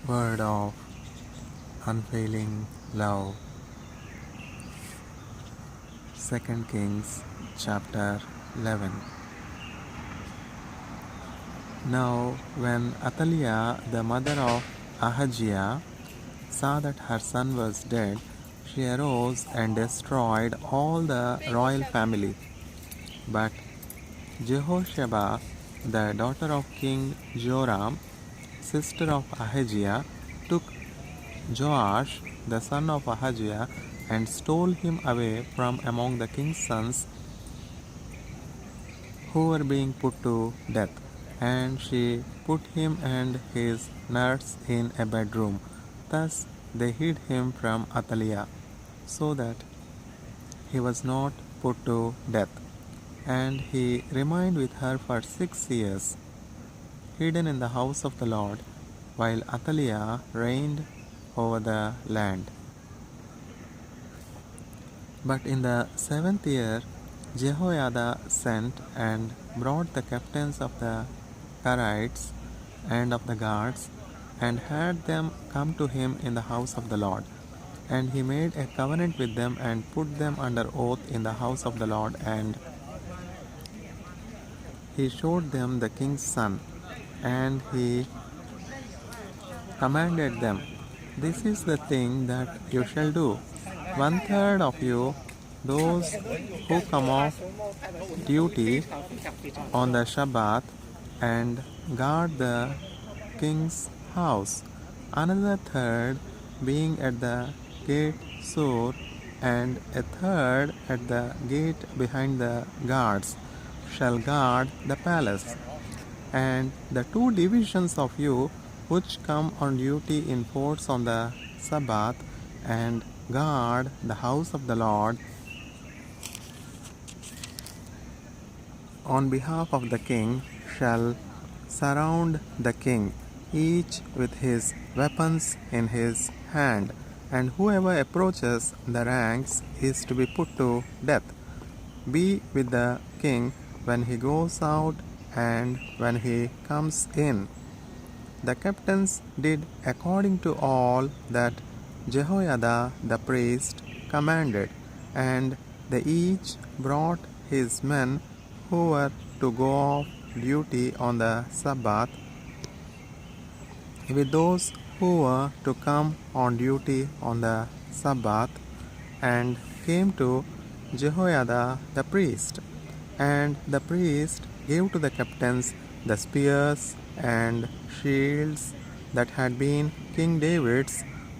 Word of unfailing love. 2 Kings chapter 11. Now when Athaliah, the mother of Ahaziah, saw that her son was dead, she arose and destroyed all the royal family. But Jehosheba, the daughter of King Joram, sister of Ahaziah, took Joash, the son of Ahaziah, and stole him away from among the king's sons who were being put to death. And she put him and his nurse in a bedroom. Thus they hid him from Athaliah, so that he was not put to death. And he remained with her for 6 years, hidden in the house of the Lord, while Athaliah reigned over the land. But in the 7th year, Jehoiada sent and brought the captains of the Karites and of the guards, and had them come to him in the house of the Lord. And he made a covenant with them and put them under oath in the house of the Lord, and he showed them the king's son, and he commanded them, "This is the thing that you shall do. 1/3 of you, those who come off duty on the Shabbat and guard the king's house, another third being at the gate Sur, and a third at the gate behind the guards, shall guard the palace. And the 2 divisions of you which come on duty in force on the Sabbath and guard the house of the Lord on behalf of the king shall surround the king, each with his weapons in his hand, and whoever approaches the ranks is to be put to death. Be with the king when he goes out and when he comes in." The captains did according to all that Jehoiada the priest commanded, and they each brought his men who were to go off duty on the Sabbath with those who were to come on duty on the Sabbath, and came to Jehoiada the priest. And the priest gave to the captains the spears and shields that had been King David's,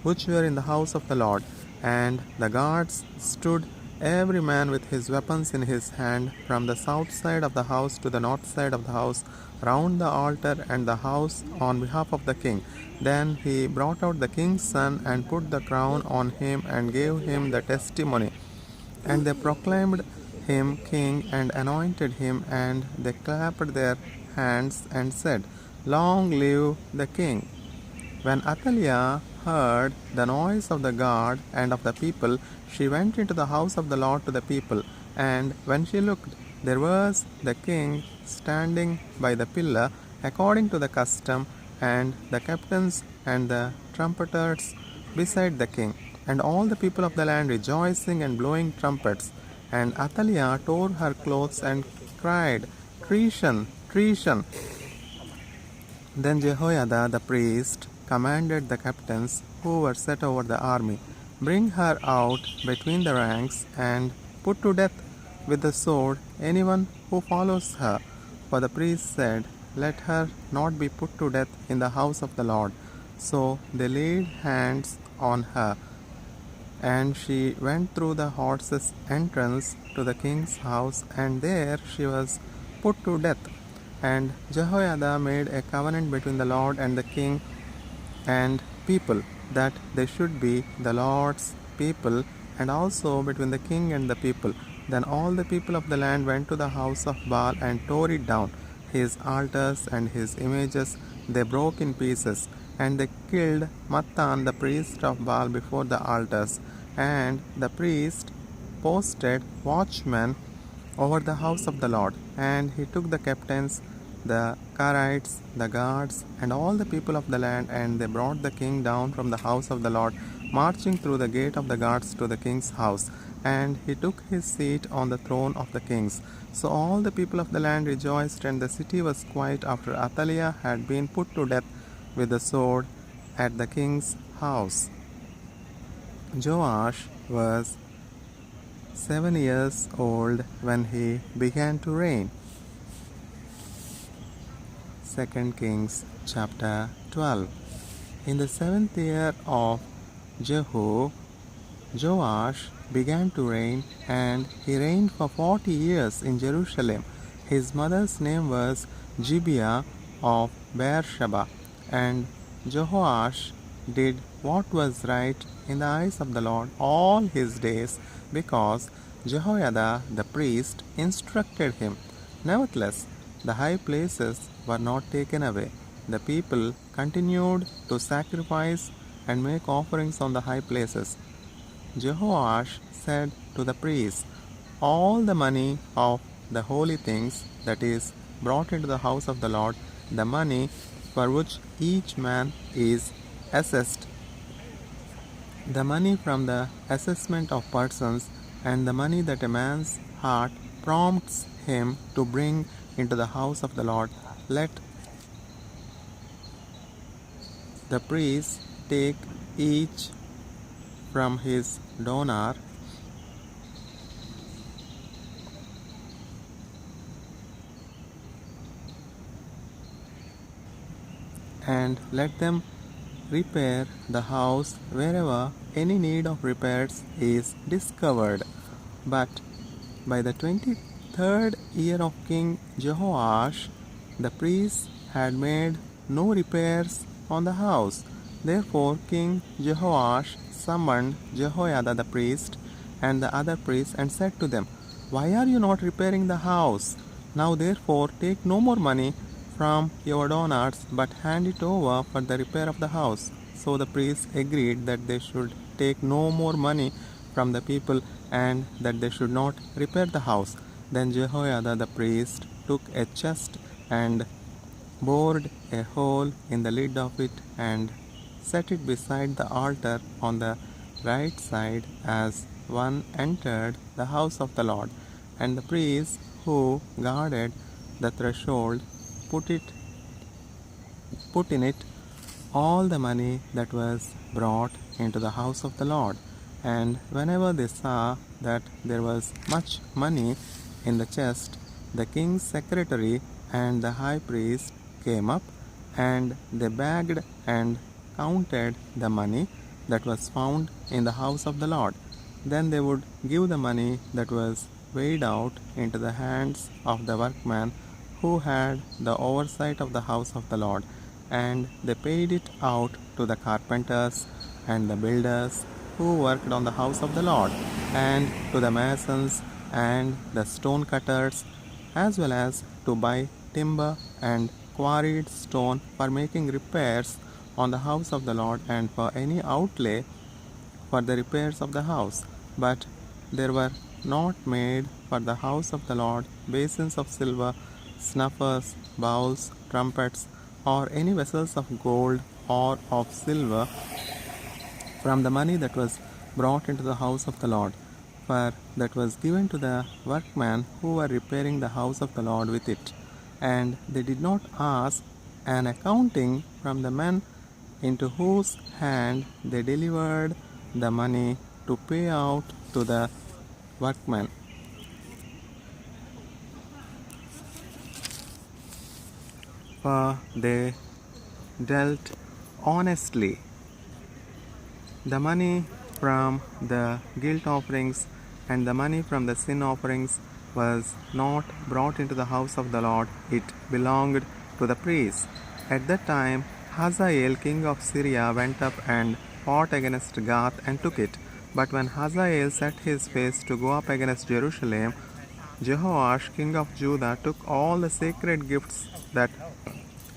which were in the house of the Lord. And the guards stood every man with his weapons in his hand, from the south side of the house to the north side of the house, round the altar and the house, on behalf of the king. Then he brought out the king's son and put the crown on him and gave him the testimony. And they proclaimed him king and anointed him, and they clapped their hands and said, "Long live the king." When Athaliah heard the noise of the guard and of the people, she went into the house of the Lord to the people. And when she looked, there was the king standing by the pillar, according to the custom, and the captains and the trumpeters beside the king, and all the people of the land rejoicing and blowing trumpets. And Athaliah tore her clothes and cried, "Treason! Treason!" Then Jehoiada the priest commanded the captains who were set over the army, "Bring her out between the ranks, and put to death with the sword anyone who follows her." For the priest said, "Let her not be put to death in the house of the Lord." So they laid hands on her, and she went through the horses' entrance to the king's house, and there she was put to death. And Jehoiada made a covenant between the Lord and the king and people, that they should be the Lord's people, and also between the king and the people. Then all the people of the land went to the house of Baal and tore it down. His altars and his images they broke in pieces, and they killed Mattan the priest of Baal before the altars. And the priest posted watchmen over the house of the Lord, and he took the captains, the Carites, the guards, and all the people of the land, and they brought the king down from the house of the Lord, marching through the gate of the guards to the king's house. And he took his seat on the throne of the kings. So all the people of the land rejoiced, and the city was quiet after Athaliah had been put to death with the sword at the king's house. Joash was 7 years old when he began to reign. 2 Kings chapter 12. In the 7th year of Jehu, Joash began to reign, and he reigned for 40 years in Jerusalem. His mother's name was Gibeah of Beersheba, and Jehoash did what was right in the eyes of the Lord all his days, because Jehoiada the priest instructed him. Nevertheless, the high places were not taken away. The people continued to sacrifice and make offerings on the high places. Jehoash said to the priests, all the money of the holy things that is brought into the house of the Lord, the money for which each man is assessed, the money from the assessment of persons, and the money that a man's heart prompts him to bring into the house of the Lord, let the priests take each from his donor and let them repair the house wherever any need of repairs is discovered. But by the 23rd year of King Jehoash, the priests had made no repairs on the house. Therefore King Jehoash summoned Jehoiada the priest and the other priests and said to them, why are you not repairing the house? Now therefore take no more money from your donors, but hand it over for the repair of the house. So the priests agreed that they should take no more money from the people, and that they should not repair the house. Then Jehoiada the priest took a chest and bored a hole in the lid of it and set it beside the altar on the right side as one entered the house of the Lord. And the priests who guarded the threshold put in it all the money that was brought into the house of the Lord. And whenever they saw that there was much money in the chest, the king's secretary and the high priest came up, and they bagged and counted the money that was found in the house of the Lord. Then they would give the money that was weighed out into the hands of the workman who had the oversight of the house of the Lord, and they paid it out to the carpenters and the builders who worked on the house of the Lord, and to the masons and the stone cutters, as well as to buy timber and quarried stone for making repairs on the house of the Lord, and for any outlay for the repairs of the house. But there were not made for the house of the Lord basins of silver, snuffers, bowls, trumpets, or any vessels of gold or of silver from the money that was brought into the house of the Lord, for that was given to the workmen who were repairing the house of the Lord with it. And they did not ask an accounting from the men into whose hand they delivered the money to pay out to the workmen. For they dealt honestly. The money from the guilt offerings and the money from the sin offerings was not brought into the house of the Lord, it belonged to the priests. At that time, Hazael king of Syria went up and fought against Gath and took it. But when Hazael set his face to go up against Jerusalem, Jehoash king of Judah took all the sacred gifts that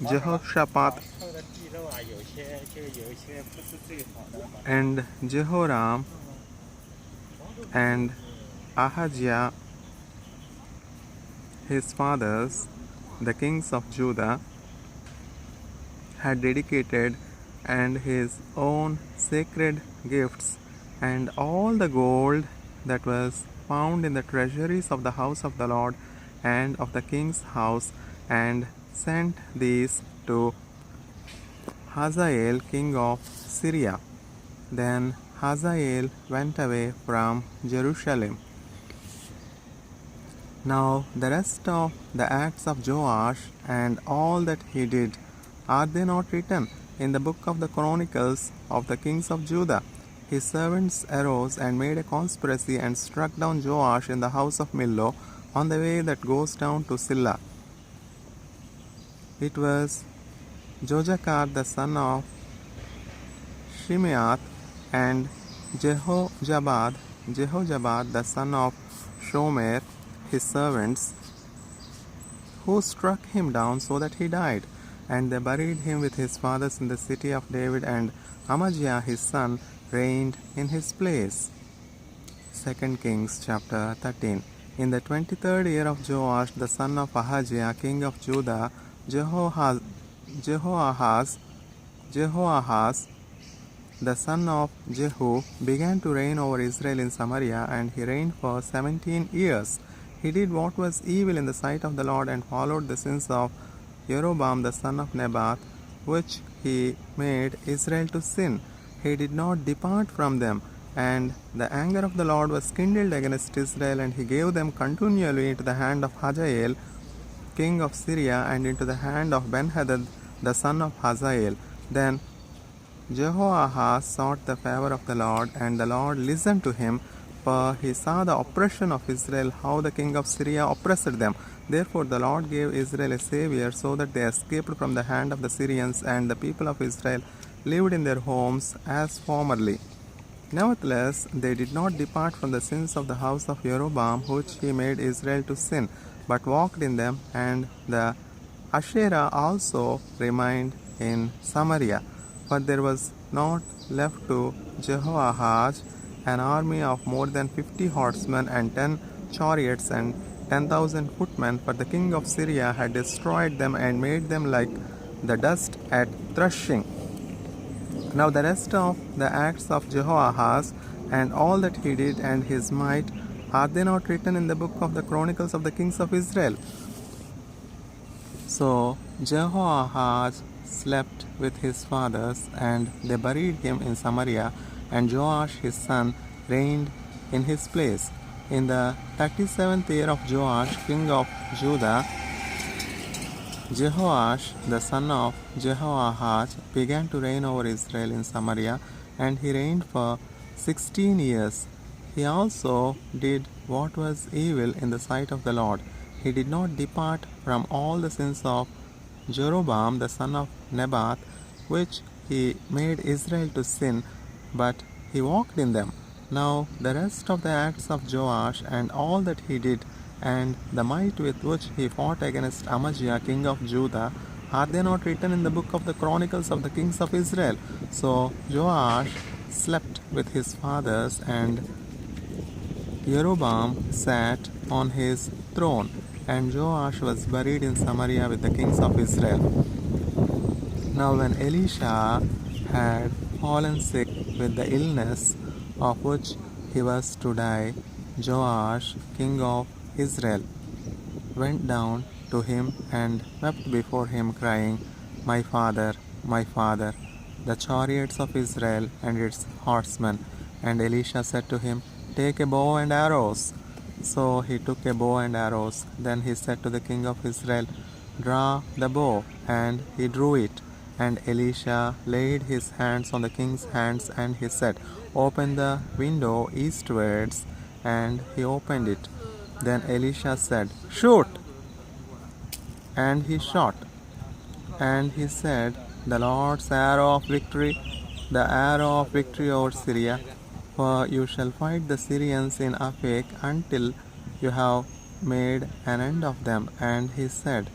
Jehoshaphat and Jehoram and Ahaziah his fathers the kings of Judah had dedicated, and his own sacred gifts, and all the gold that was found in the treasuries of the house of the Lord and of the king's house, and sent these to Hazael, king of Syria. Then Hazael went away from Jerusalem. Now the rest of the acts of Joash and all that he did, are they not written in the book of the Chronicles of the kings of Judah? His servants arose and made a conspiracy and struck down Joash in the house of Millo on the way that goes down to Silla. It was Jojachar the son of Shimeath and Jehojabad the son of Shomer, his servants, who struck him down so that he died. And they buried him with his fathers in the city of David, and Amaziah his son reigned in his place. 2 Kings chapter 13. In the 23rd year of Joash the son of Ahaziah king of Judah, Jehoahaz the son of Jehu began to reign over Israel in Samaria, and he reigned for 17 years. He did what was evil in the sight of the Lord, and followed the sins of Jeroboam the son of Nebat, which he made Israel to sin. He did not depart from them, and the anger of the Lord was kindled against Israel, and he gave them continually into the hand of Hazael, king of Syria, and into the hand of Ben-Hadad the son of Hazael. Then Jehoahaz sought the favor of the Lord, and the Lord listened to him, for he saw the oppression of Israel, how the king of Syria oppressed them. Therefore the Lord gave Israel a savior, so that they escaped from the hand of the Syrians, and the people of Israel lived in their homes as formerly. Nevertheless, they did not depart from the sins of the house of Jeroboam, which he made Israel to sin, but walked in them, and the Asherah also remained in Samaria. For there was not left to Jehoahaz an army of more than 50 horsemen and 10 chariots and 10,000 footmen, for the king of Syria had destroyed them and made them like the dust at threshing. Now the rest of the acts of Jehoahaz and all that he did and his might, are they not written in the book of the Chronicles of the kings of Israel? So Jehoahaz slept with his fathers, and they buried him in Samaria, and Joash his son reigned in his place. In the 37th year of Joash king of Judah, Jehoash the son of Jehoahaz began to reign over Israel in Samaria, and he reigned for 16 years. He also did what was evil in the sight of the Lord. He did not depart from all the sins of Jeroboam the son of Nebat, which he made Israel to sin, but he walked in them. Now the rest of the acts of Joash and all that he did, and the might with which he fought against Amaziah king of Judah, are they not written in the book of the Chronicles of the kings of Israel? So Joash slept with his fathers, and Jeroboam sat on his throne, and Joash was buried in Samaria with the kings of Israel. Now when Elisha had fallen sick with the illness of which he was to die, Joash, king of Israel, went down to him and wept before him, crying, my father, the chariots of Israel and its horsemen. And Elisha said to him, take a bow and arrows. So he took a bow and arrows. Then he said to the king of Israel, draw the bow. And he drew it. And Elisha laid his hands on the king's hands, and he said, open the window eastwards. And he opened it. Then Elisha said, shoot. And he shot. And he said, the Lord's arrow of victory, the arrow of victory over Syria. For you shall fight the Syrians in Aphek until you have made an end of them. And he said,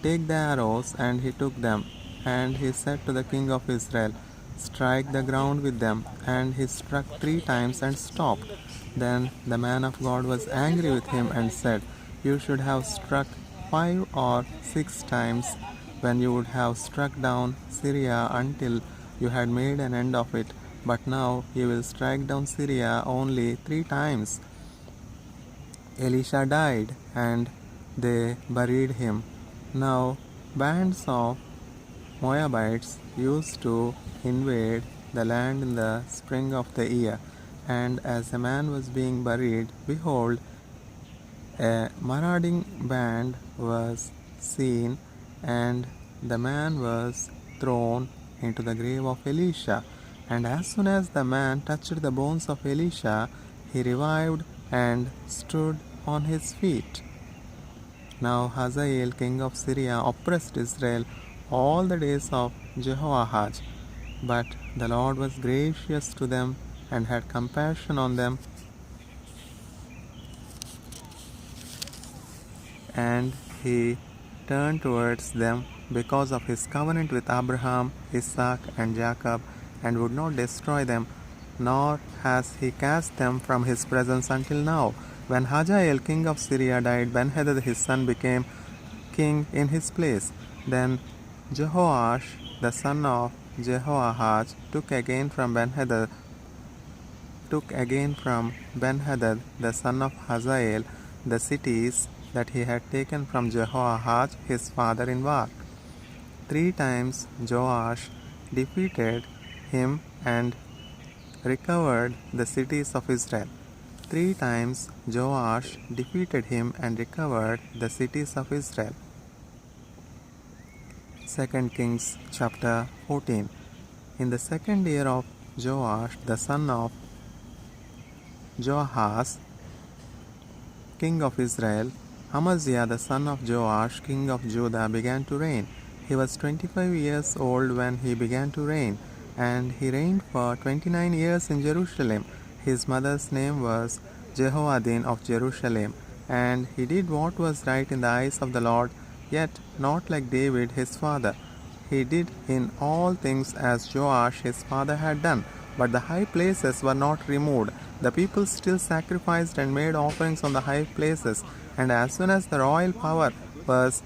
take the arrows. And he took them. And he said to the king of Israel, strike the ground with them. And he struck 3 times and stopped. Then the man of God was angry with him and said, you should have struck 5 or 6 times when you would have struck down Syria until you had made an end of it. But now you will strike down Syria only 3 times. Elisha died, and they buried him. Now bands of Moabites used to invade the land in the spring of the year, and as a man was being buried, behold, a marauding band was seen, and the man was thrown into the grave of Elisha. And as soon as the man touched the bones of Elisha, he revived and stood on his feet. Now Hazael king of Syria oppressed Israel all the days of Jehoahaz, but the Lord was gracious to them and had compassion on them, and he turned towards them because of his covenant with Abraham, Isaac, and Jacob, and would not destroy them, nor has he cast them from his presence until now. When Hazael king of Syria died, Ben-Hadad his son became king in his place. Then Jehoash the son of Jehoahaz took again from Ben-Hadad the son of Hazael the cities that he had taken from Jehoahaz his father in war. 3 times Joash defeated him and recovered the cities of Israel. 3 times Joash defeated him and recovered the cities of Israel. 2 Kings chapter 14. In the second year of Joash the son of Joahaz, king of Israel, Amaziah the son of Joash, king of Judah, began to reign. He was 25 years old when he began to reign, and he reigned for 29 years in Jerusalem. His mother's name was Jehoaddin of Jerusalem, and he did what was right in the eyes of the Lord, yet not like David his father. He did in all things as Joash his father had done, but the high places were not removed. The people still sacrificed and made offerings on the high places, and as soon as the royal power was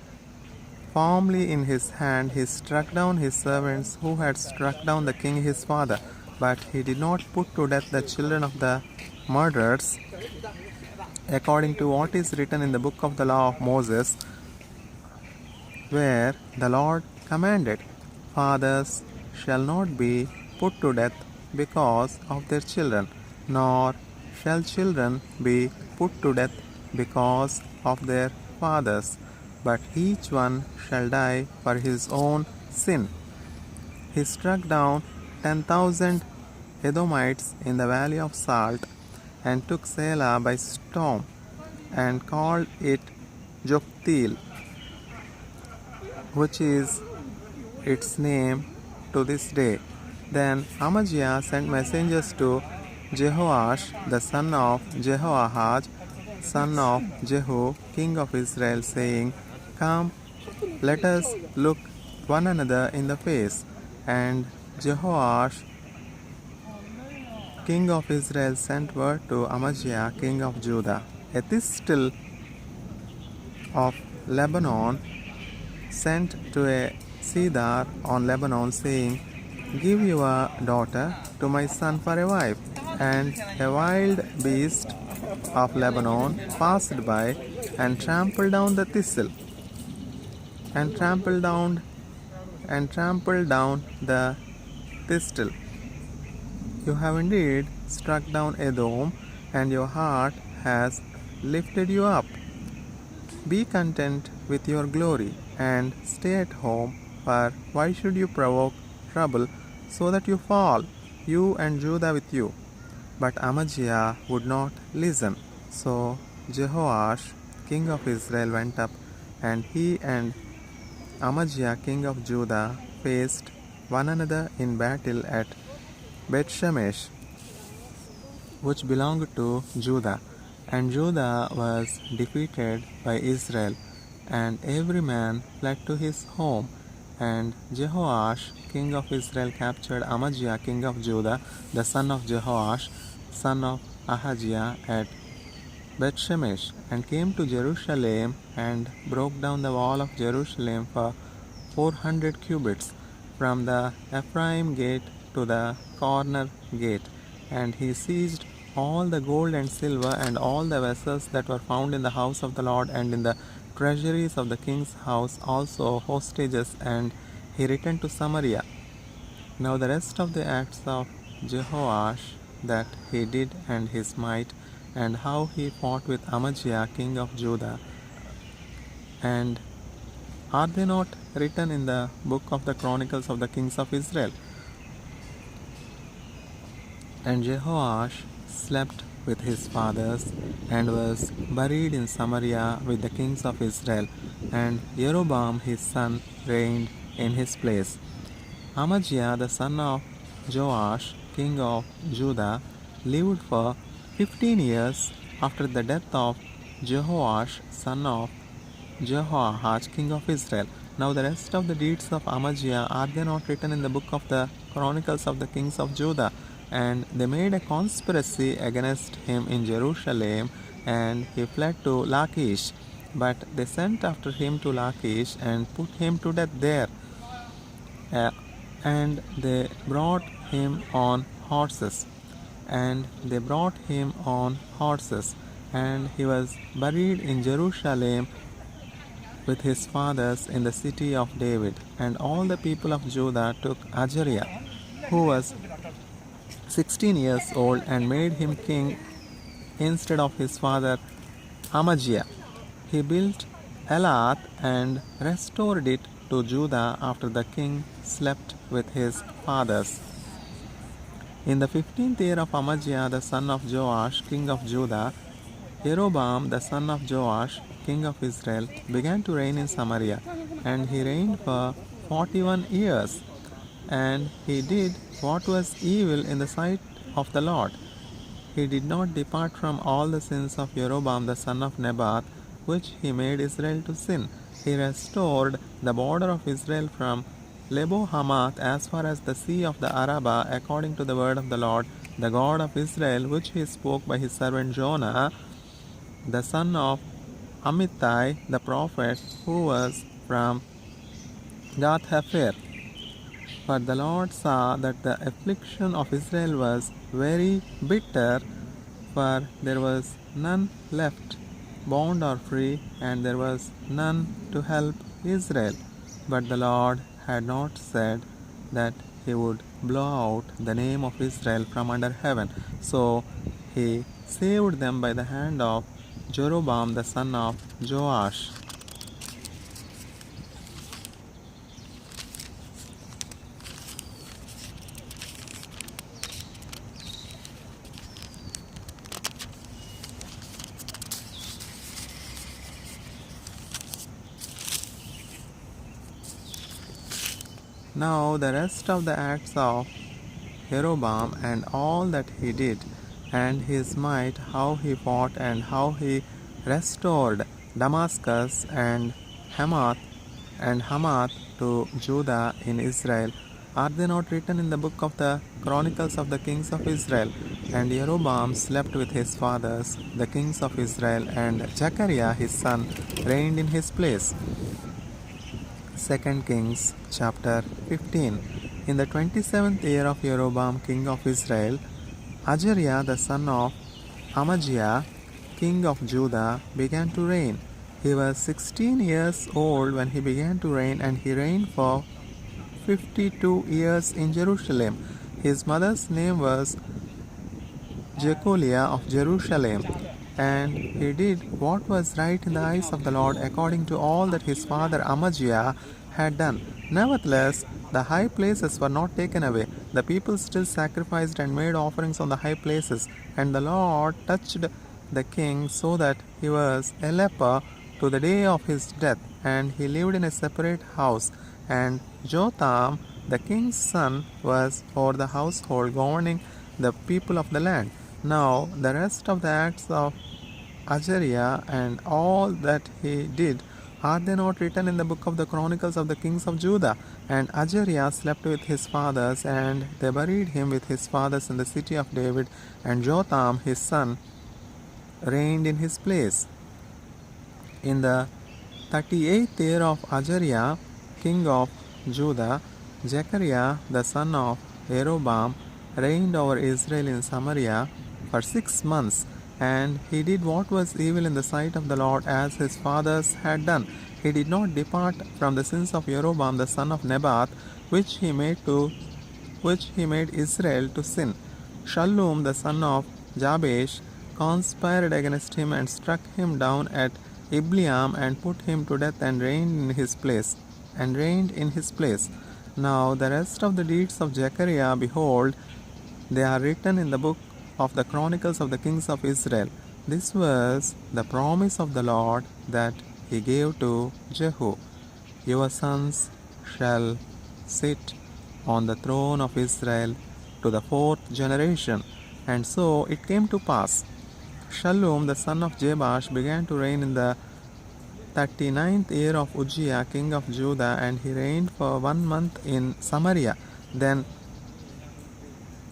firmly in his hand, he struck down his servants who had struck down the king his father. But he did not put to death the children of the murderers, according to what is written in the book of the law of Moses, where the Lord commanded, fathers shall not be put to death because of their children, nor shall children be put to death because of their fathers, but each one shall die for his own sin. He struck down 10,000 Edomites in the valley of Salt, and took Selah by storm, and called it Joktheel, which is its name to this day. Then Amaziah sent messengers to Jehoash the son of Jehoahaz, son of Jehu, king of Israel, saying, Come, let us look one another in the face. And Jehoash, king of Israel, sent word to Amaziah, king of Judah, a thistle of Lebanon sent to a cedar on Lebanon, saying, Give your daughter to my son for a wife. And a wild beast of Lebanon passed by and trampled down the thistle, and trampled down the thistle. You have indeed struck down Edom, and your heart has lifted you up. Be content with your glory, and stay at home, for why should you provoke trouble so that you fall, you and Judah with you? But Amaziah would not listen. So Jehoash, king of Israel, went up, and he and Amaziah, king of Judah, faced one another in battle at Bethshemesh, which belonged to Judah. And Judah was defeated by Israel, and every man fled to his home. And Jehoash, king of Israel, captured Amaziah, king of Judah, the son of Jehoash, son of Ahaziah, at Bethshemesh, and came to Jerusalem, and broke down the wall of Jerusalem for 400 cubits, from the Ephraim gate to the corner gate. And he seized all the gold and silver and all the vessels that were found in the house of the Lord and in the treasuries of the king's house, also hostages, and he returned to Samaria. Now the rest of the acts of Jehoash that he did, and his might, and how he fought with Amaziah king of Judah, and are they not written in the book of the Chronicles of the kings of Israel? And Jehoash slept with his fathers, and was buried in Samaria with the kings of Israel, and Jeroboam his son reigned in his place. Amaziah the son of Joash king of Judah lived for 15 years after the death of Jehoash son of Jehoahaz king of Israel. Now the rest of the deeds of Amaziah, are they not written in the book of the Chronicles of the kings of Judah? And they made a conspiracy against him in Jerusalem, and he fled to Lachish. But they sent after him to Lachish, and put him to death there. And they brought him on horses. And they brought him on horses. And he was buried in Jerusalem with his fathers in the city of David. And all the people of Judah took Azariah, who was 16 years old, and made him king instead of his father Amaziah. He built Elath and restored it to Judah after the king slept with his fathers. In the 15th year of Amaziah the son of Joash king of Judah, Jeroboam the son of Joash king of Israel began to reign in Samaria, and he reigned for 41 years. And he did what was evil in the sight of the Lord. He did not depart from all the sins of Jeroboam the son of Nebat, which he made Israel to sin. He restored the border of Israel from Lebo Hamath as far as the sea of the Arabah, according to the word of the Lord, the God of Israel, which he spoke by his servant Jonah, the son of Amittai the prophet, who was from Gath Hepher. For the Lord saw that the affliction of Israel was very bitter, for there was none left, bond or free, and there was none to help Israel. But the Lord had not said that he would blow out the name of Israel from under heaven. So he saved them by the hand of Jeroboam the son of Joash. Now the rest of the acts of Jeroboam, and all that he did, and his might, how he fought, and how he restored Damascus and Hamath to Judah in Israel, are they not written in the book of the Chronicles of the kings of Israel? And Jeroboam slept with his fathers, the kings of Israel, and Zechariah his son reigned in his place. 2 Kings chapter 15. In the 27th year of Jeroboam king of Israel, Azariah the son of Amaziah king of Judah began to reign. He was 16 years old when he began to reign, and he reigned for 52 years in Jerusalem. His mother's name was Jecoliah of Jerusalem. And he did what was right in the eyes of the Lord, according to all that his father Amaziah had done. Nevertheless, the high places were not taken away. The people still sacrificed and made offerings on the high places. And the Lord touched the king so that he was a leper to the day of his death, and he lived in a separate house. And Jotham, the king's son, was over the household, governing the people of the land. Now the rest of the acts of Azariah and all that he did, are they not written in the book of the Chronicles of the kings of Judah? And Azariah slept with his fathers, and they buried him with his fathers in the city of David. And Jotham his son reigned in his place. In the 38th year of Azariah, king of Judah, Zechariah the son of Jeroboam reigned over Israel in Samaria for 6 months, and he did what was evil in the sight of the Lord as his fathers had done. He did not depart from the sins of Jeroboam the son of Nebat, which he made Israel to sin. Shallum the son of Jabesh conspired against him and struck him down at Ibleam and put him to death and reigned in his place. Now the rest of the deeds of Zechariah, behold, they are written in the book of the Chronicles of the Kings of Israel. This was the promise of the Lord that he gave to Jehu. Your sons shall sit on the throne of Israel to the 4th generation. And so it came to pass. Shallum the son of Jabesh began to reign in the 39th year of Uzziah king of Judah, and he reigned for 1 month in Samaria. Then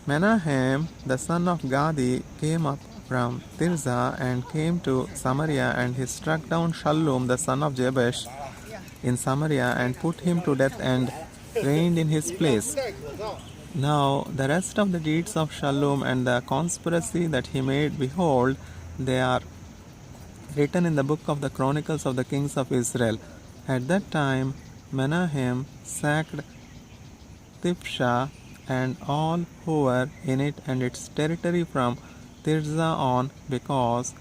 Menahem the son of Gadi came up from Tirzah and came to Samaria, and he struck down Shallum the son of Jabesh in Samaria and put him to death and reigned in his place. Now the rest of the deeds of Shallum and the conspiracy that he made, behold, they are written in the book of the Chronicles of the Kings of Israel. At that time Menahem sacked Tifsha and all who were in it and its territory from Tirzah on, because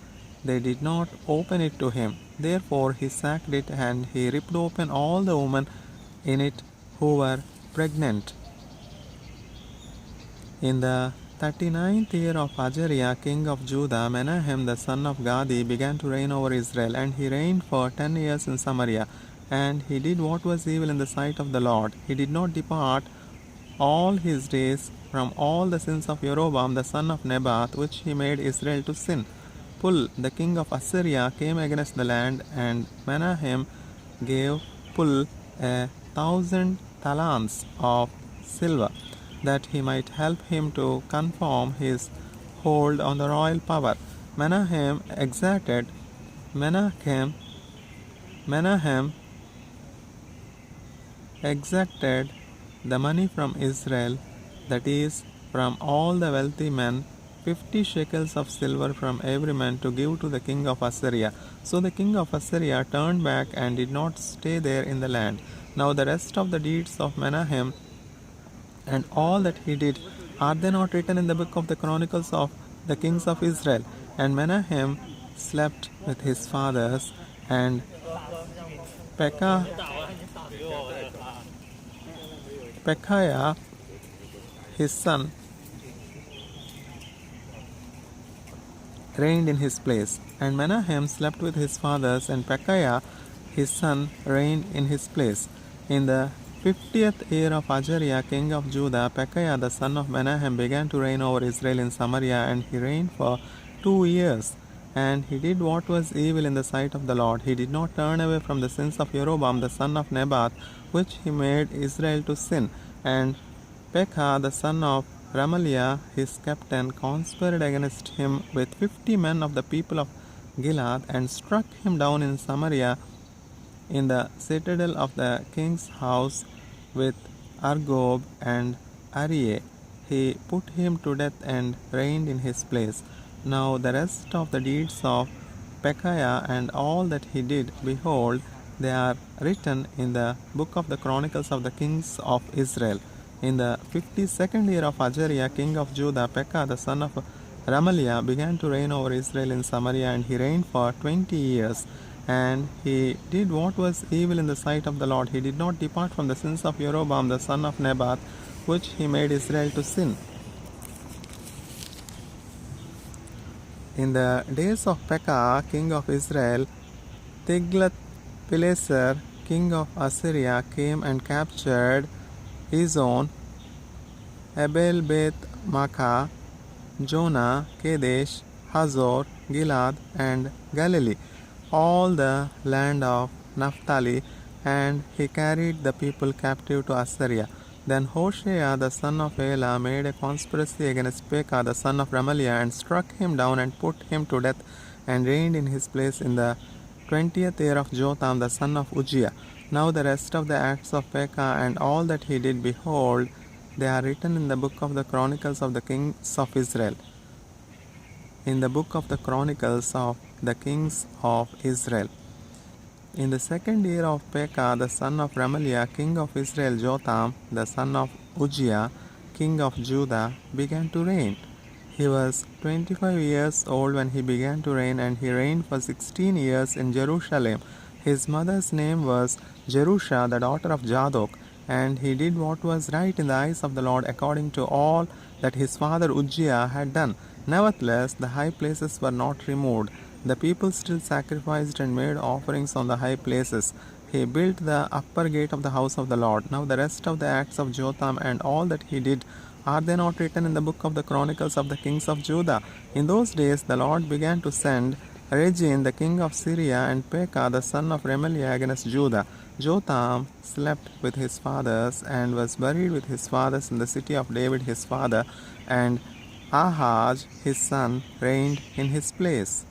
they did not open it to him. Therefore he sacked it, and he ripped open all the women in it who were pregnant. In the 39th year of Azariah king of Judah, Menahem the son of Gadi began to reign over Israel, and he reigned for 10 years in Samaria. And he did what was evil in the sight of the Lord. He did not depart all his days from all the sins of Jeroboam the son of Nebat, which he made Israel to sin. Pul, the king of Assyria, came against the land, and Menahem gave Pul 1,000 talents of silver, that he might help him to confirm his hold on the royal power. Menahem exacted the money from Israel, that is, from all the wealthy men, 50 shekels of silver from every man, to give to the king of Assyria. So the king of Assyria turned back and did not stay there in the land. Now the rest of the deeds of Menahem and all that he did, are they not written in the book of the Chronicles of the Kings of Israel? And Menahem slept with his fathers, and Pekahiah his son reigned in his place. And Menahem slept with his fathers, and Pekahiah his son reigned in his place. In the 50th year of Azariah king of Judah, Pekahiah the son of Menahem began to reign over Israel in Samaria, and he reigned for 2 years. And he did what was evil in the sight of the Lord. He did not turn away from the sins of Jeroboam the son of Nebat, which he made Israel to sin. And Pekah the son of Remaliah his captain conspired against him with 50 men of the people of Gilead, and struck him down in Samaria in the citadel of the king's house with Argob and Arieh. He put him to death and reigned in his place. Now the rest of the deeds of Pekahiah and all that he did, behold, they are written in the book of the Chronicles of the Kings of Israel. In the 52nd year of Azariah king of Judah, Pekah the son of Remaliah began to reign over Israel in Samaria, and he reigned for 20 years. And he did what was evil in the sight of the Lord. He did not depart from the sins of Jeroboam the son of Nebat, which he made Israel to sin. In the days of Pekah king of Israel, Tiglath-Pileser king of Assyria came and captured Ezon, Abel-Beth-Maachah, Jonah, Kadesh, Hazor, Gilad, and Galilee, all the land of Naphtali, and he carried the people captive to Assyria. Then Hoshea the son of Elah made a conspiracy against Pekah the son of Remaliah, and struck him down and put him to death, and reigned in his place in the 20th year of Jotham the son of Uzziah. Now the rest of the acts of Pekah and all that he did, behold, they are written in the book of the Chronicles of the kings of Israel. In the book of the Chronicles of the kings of Israel. In the second year of Pekah, the son of Remaliah, king of Israel, Jotham, the son of Uzziah, king of Judah, began to reign. He was 25 years old when he began to reign, and he reigned for 16 years in Jerusalem. His mother's name was Jerusha, the daughter of Zadok, and he did what was right in the eyes of the Lord according to all that his father Uzziah had done. Nevertheless, the high places were not removed. The people still sacrificed and made offerings on the high places. He built the upper gate of the house of the Lord. Now the rest of the acts of Jotham and all that he did, are they not written in the book of the Chronicles of the kings of Judah? In those days the Lord began to send Rezin the king of Syria and Pekah the son of Remaliah against Judah. Jotham slept with his fathers and was buried with his fathers in the city of David his father, and Ahaz his son reigned in his place.